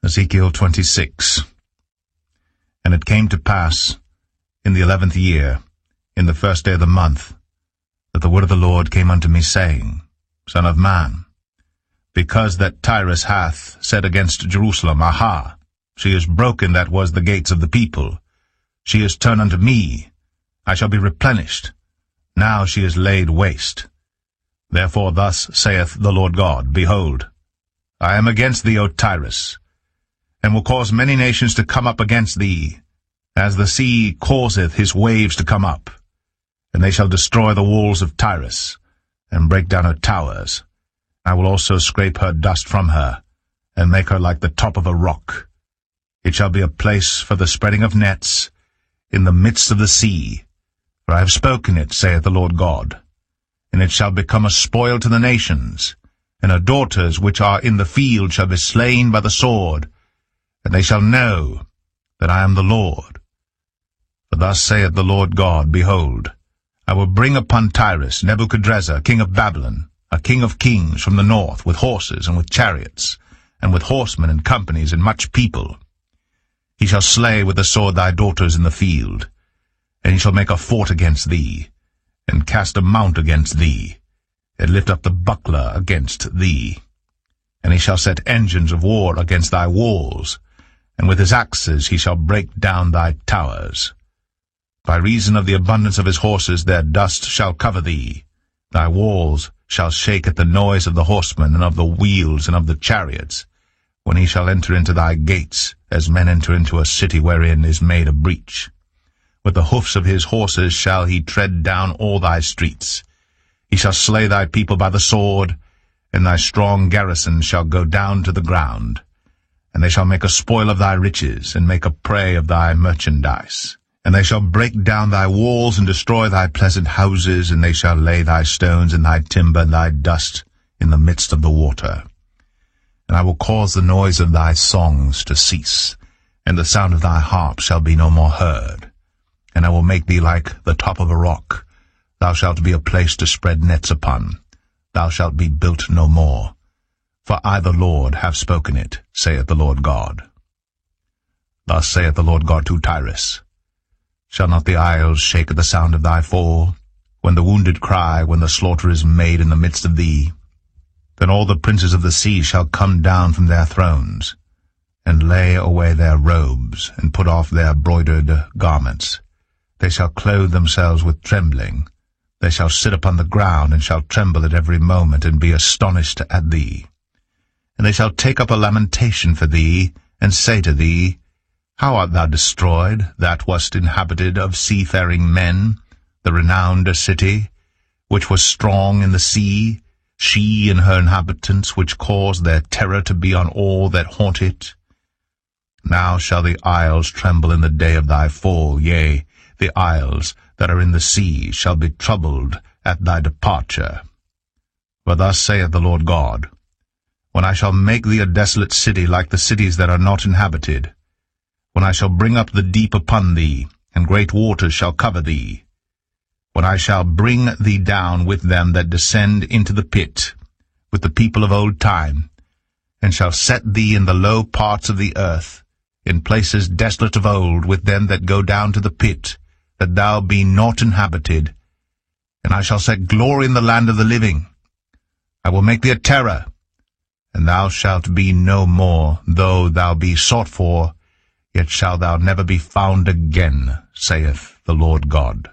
Ezekiel 26. And it came to pass, in the 11th year, in the first day of the month, that the word of the Lord came unto me, saying, Son of man, because that Tyrus hath said against Jerusalem, Aha, she is broken that was the gates of the people. She is turned unto me, I shall be replenished. Now she is laid waste. Therefore thus saith the Lord God, Behold, I am against thee, O Tyrus, and will cause many nations to come up against thee, as the sea causeth his waves to come up. And they shall destroy the walls of Tyrus, and break down her towers. I will also scrape her dust from her, and make her like the top of a rock. It shall be a place for the spreading of nets, in the midst of the sea. For I have spoken it, saith the Lord God. And it shall become a spoil to the nations, and her daughters which are in the field shall be slain by the sword, and they shall know that I am the Lord. For thus saith the Lord God, Behold, I will bring upon Tyrus Nebuchadrezzar, king of Babylon, a king of kings from the north, with horses and with chariots, and with horsemen and companies and much people. He shall slay with the sword thy daughters in the field, and he shall make a fort against thee, and cast a mount against thee, and lift up the buckler against thee. And he shall set engines of war against thy walls, and with his axes he shall break down thy towers. By reason of the abundance of his horses their dust shall cover thee. Thy walls shall shake at the noise of the horsemen, and of the wheels, and of the chariots, when he shall enter into thy gates, as men enter into a city wherein is made a breach. With the hoofs of his horses shall he tread down all thy streets. He shall slay thy people by the sword, and thy strong garrison shall go down to the ground. And they shall make a spoil of thy riches, and make a prey of thy merchandise. And they shall break down thy walls, and destroy thy pleasant houses, and they shall lay thy stones and thy timber and thy dust in the midst of the water. And I will cause the noise of thy songs to cease, and the sound of thy harp shall be no more heard. And I will make thee like the top of a rock. Thou shalt be a place to spread nets upon. Thou shalt be built no more. For I, the Lord, have spoken it, saith the Lord God. Thus saith the Lord God to Tyrus, Shall not the isles shake at the sound of thy fall, when the wounded cry, when the slaughter is made in the midst of thee? Then all the princes of the sea shall come down from their thrones, and lay away their robes, and put off their broidered garments. They shall clothe themselves with trembling. They shall sit upon the ground, and shall tremble at every moment, and be astonished at thee. And they shall take up a lamentation for thee, and say to thee, How art thou destroyed, that wast inhabited of seafaring men, the renowned city, which was strong in the sea, she and her inhabitants, which caused their terror to be on all that haunt it? Now shall the isles tremble in the day of thy fall, yea, the isles that are in the sea shall be troubled at thy departure. For thus saith the Lord God, When I shall make thee a desolate city like the cities that are not inhabited, when I shall bring up the deep upon thee, and great waters shall cover thee, when I shall bring thee down with them that descend into the pit, with the people of old time, and shall set thee in the low parts of the earth, in places desolate of old, with them that go down to the pit, that thou be not inhabited. And I shall set glory in the land of the living. I will make thee a terror, and thou shalt be no more, though thou be sought for, yet shalt thou never be found again, saith the Lord God.